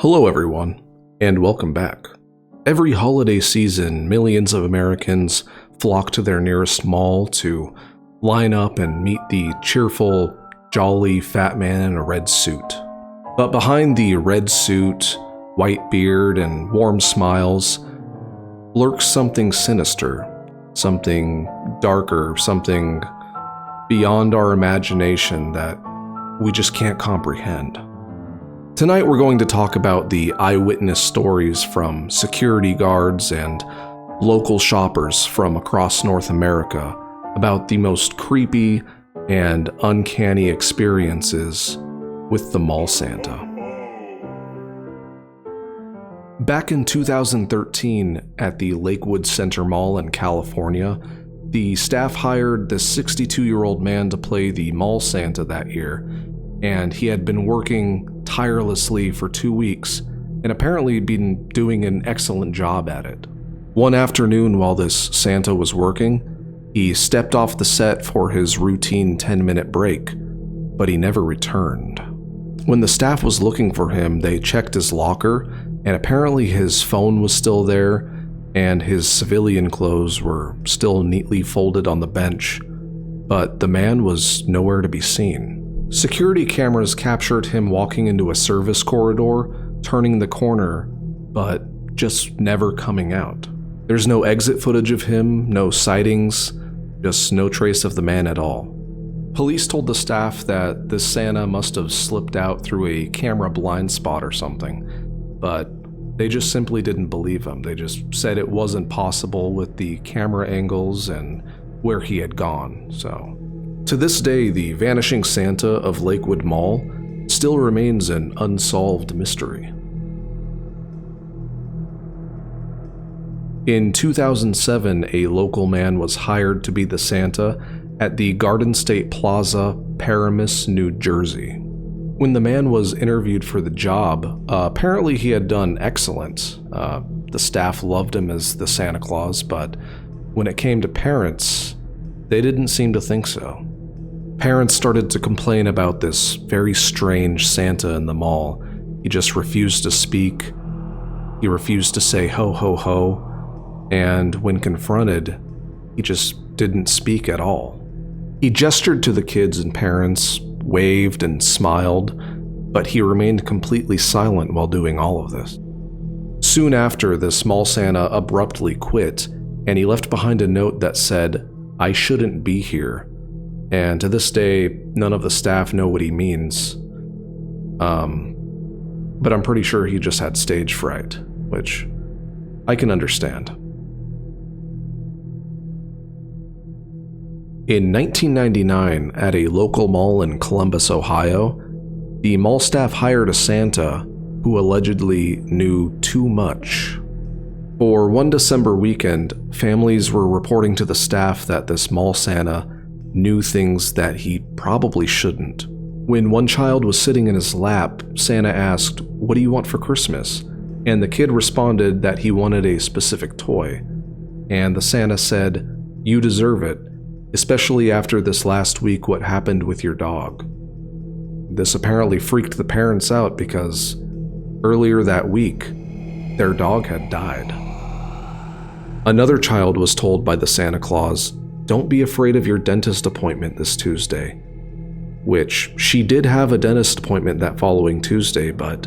Hello everyone, and welcome back. Every holiday season, millions of Americans flock to their nearest mall to line up and meet the cheerful, jolly fat man in a red suit. But behind the red suit, white beard, and warm smiles lurks something sinister, something darker, something beyond our imagination that we just can't comprehend. Tonight we're going to talk about the eyewitness stories from security guards and local shoppers from across North America about the most creepy and uncanny experiences with the mall Santa. Back in 2013 at the Lakewood Center Mall in California, the staff hired this 62-year-old man to play the mall Santa that year, and he had been working tirelessly for 2 weeks and apparently been doing an excellent job at it. One afternoon while this Santa was working, he stepped off the set for his routine 10-minute break, but he never returned. When the staff was looking for him, they checked his locker, and apparently his phone was still there, and his civilian clothes were still neatly folded on the bench, but the man was nowhere to be seen. Security cameras captured him walking into a service corridor, turning the corner, but just never coming out. There's no exit footage of him, no sightings, just no trace of the man at all. Police told the staff that this Santa must have slipped out through a camera blind spot or something, but they just simply didn't believe him. They just said it wasn't possible with the camera angles and where he had gone, so. To this day, the vanishing Santa of Lakewood Mall still remains an unsolved mystery. In 2007, a local man was hired to be the Santa at the Garden State Plaza, Paramus, New Jersey. When the man was interviewed for the job, apparently he had done excellent. The staff loved him as the Santa Claus, but when it came to parents, they didn't seem to think so. Parents started to complain about this very strange Santa in the mall. He just refused to speak. He refused to say ho ho ho. And when confronted, he just didn't speak at all. He gestured to the kids and parents, waved and smiled, but he remained completely silent while doing all of this. Soon after, the small Santa abruptly quit, and he left behind a note that said, "I shouldn't be here." And to this day, none of the staff know what he means. But I'm pretty sure he just had stage fright, which I can understand. In 1999, at a local mall in Columbus, Ohio, the mall staff hired a Santa who allegedly knew too much. For one December weekend, families were reporting to the staff that this mall Santa knew things that he probably shouldn't. When one child was sitting in his lap, Santa asked, "What do you want for Christmas?" And the kid responded that he wanted a specific toy. And the Santa said, "You deserve it, especially after this last week what happened with your dog." This apparently freaked the parents out because earlier that week, their dog had died. Another child was told by the Santa Claus, "Don't be afraid of your dentist appointment this Tuesday," which she did have a dentist appointment that following Tuesday, but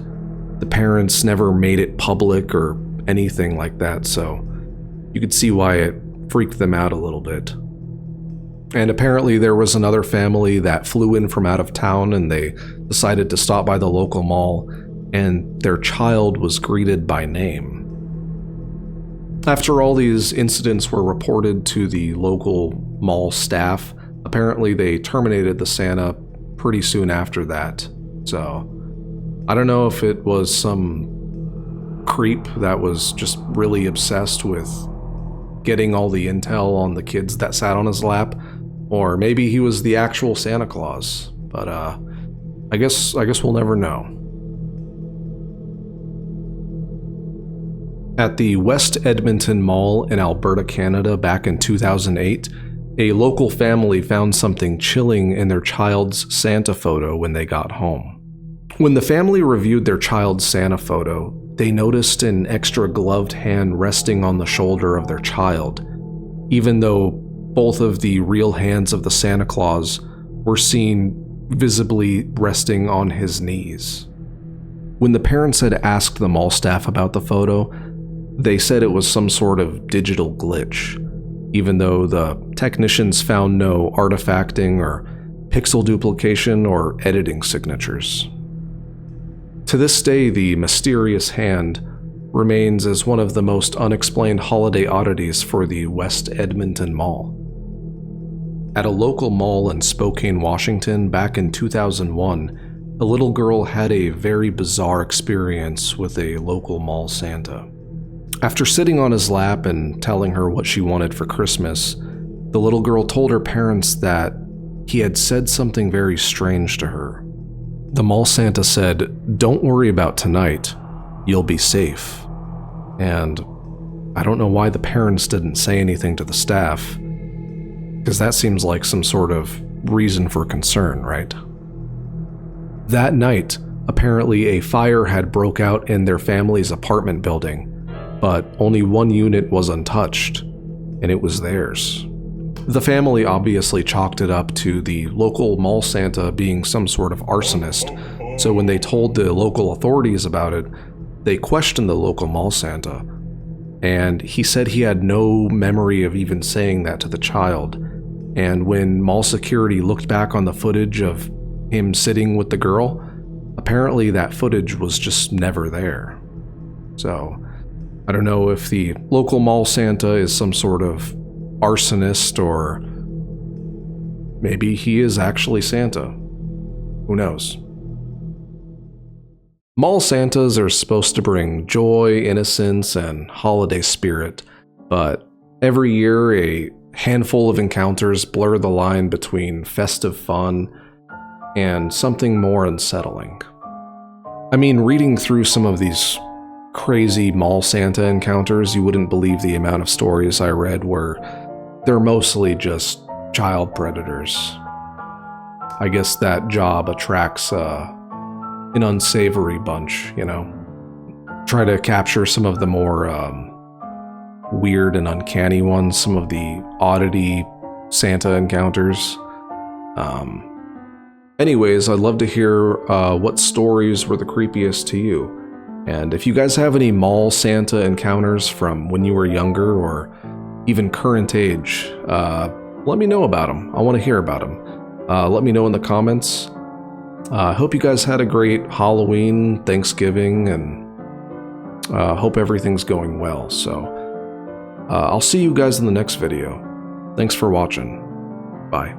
the parents never made it public or anything like that, so you could see why it freaked them out a little bit. And apparently there was another family that flew in from out of town and they decided to stop by the local mall, and their child was greeted by name. After all these incidents were reported to the local mall staff, apparently they terminated the Santa pretty soon after that. So, I don't know if it was some creep that was just really obsessed with getting all the intel on the kids that sat on his lap, or maybe he was the actual Santa Claus, but I guess we'll never know. At the West Edmonton Mall in Alberta, Canada back in 2008, a local family found something chilling in their child's Santa photo when they got home. When the family reviewed their child's Santa photo, they noticed an extra gloved hand resting on the shoulder of their child, even though both of the real hands of the Santa Claus were seen visibly resting on his knees. When the parents had asked the mall staff about the photo, they said it was some sort of digital glitch, even though the technicians found no artifacting or pixel duplication or editing signatures. To this day, the mysterious hand remains as one of the most unexplained holiday oddities for the West Edmonton Mall. At a local mall in Spokane, Washington, back in 2001, a little girl had a very bizarre experience with a local mall Santa. After sitting on his lap and telling her what she wanted for Christmas, the little girl told her parents that he had said something very strange to her. The mall Santa said, "Don't worry about tonight, you'll be safe." And I don't know why the parents didn't say anything to the staff, because that seems like some sort of reason for concern, right? That night, apparently a fire had broke out in their family's apartment building, but only one unit was untouched, and it was theirs. The family obviously chalked it up to the local mall Santa being some sort of arsonist, so when they told the local authorities about it, they questioned the local mall Santa, and he said he had no memory of even saying that to the child, and when mall security looked back on the footage of him sitting with the girl, apparently that footage was just never there. So, I don't know if the local mall Santa is some sort of arsonist, or maybe he is actually Santa. Who knows? Mall Santas are supposed to bring joy, innocence, and holiday spirit, but every year a handful of encounters blur the line between festive fun and something more unsettling. I mean, reading through some of these crazy mall Santa encounters, you wouldn't believe the amount of stories I read where they're mostly just child predators. I guess that job attracts an unsavory bunch, you know? Try to capture some of the more weird and uncanny ones, some of the oddity Santa encounters. Anyways, I'd love to hear what stories were the creepiest to you. And if you guys have any mall Santa encounters from when you were younger or even current age, let me know about them. I want to hear about them. Let me know in the comments. I hope you guys had a great Halloween, Thanksgiving, and hope everything's going well. So I'll see you guys in the next video. Thanks for watching. Bye.